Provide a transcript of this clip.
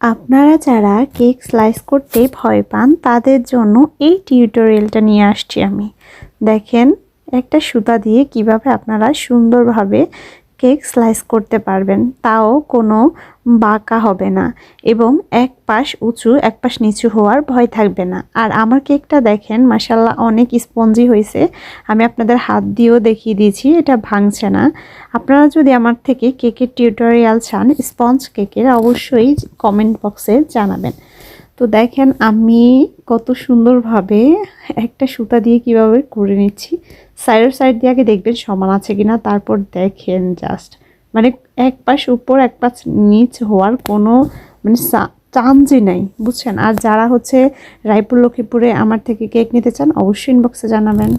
আপনারা যারা cake slice করতে ভয় পান তাদের জন্য এই টিউটোরিয়ালটা নিয়ে আসছি আমি। দেখেন একটা সুতা দিয়ে কিভাবে আপনারা সুন্দরভাবে কেক স্লাইস করতে পারবেন, তাও কোনো বাঁকা হবে না এবং এক পাশ উঁচু এক পাশ নিচু হওয়ার ভয় থাকবে না। আর আমার কেকটা দেখেন মাশাআল্লাহ অনেক স্পঞ্জি হয়েছে। আমি আপনাদের হাত দিয়েও দেখিয়ে দিয়েছি, এটা ভাঙছে না। আপনারা যদি আমার থেকে কেকের টিউটোরিয়াল চান স্পঞ্জ কেকের, অবশ্যই কমেন্ট বক্সে জানাবেন। তো দেখেন আমি কত সুন্দরভাবে একটা সুতা দিয়ে কিভাবে করে নিচ্ছি। সাইড দিয়ে আগে দেখবেন সমান আছে কিনা, তারপর দেখেন জাস্ট মানে এক পাশ উপর এক পাশ নিচ হওয়ার কোনো মানে চান্সই নাই, বুঝছেন। আর যারা হচ্ছে রায়পুর লক্ষ্মীপুরে আমার থেকে কেক নিতে চান অবশ্যই ইনবক্সে জানাবেন।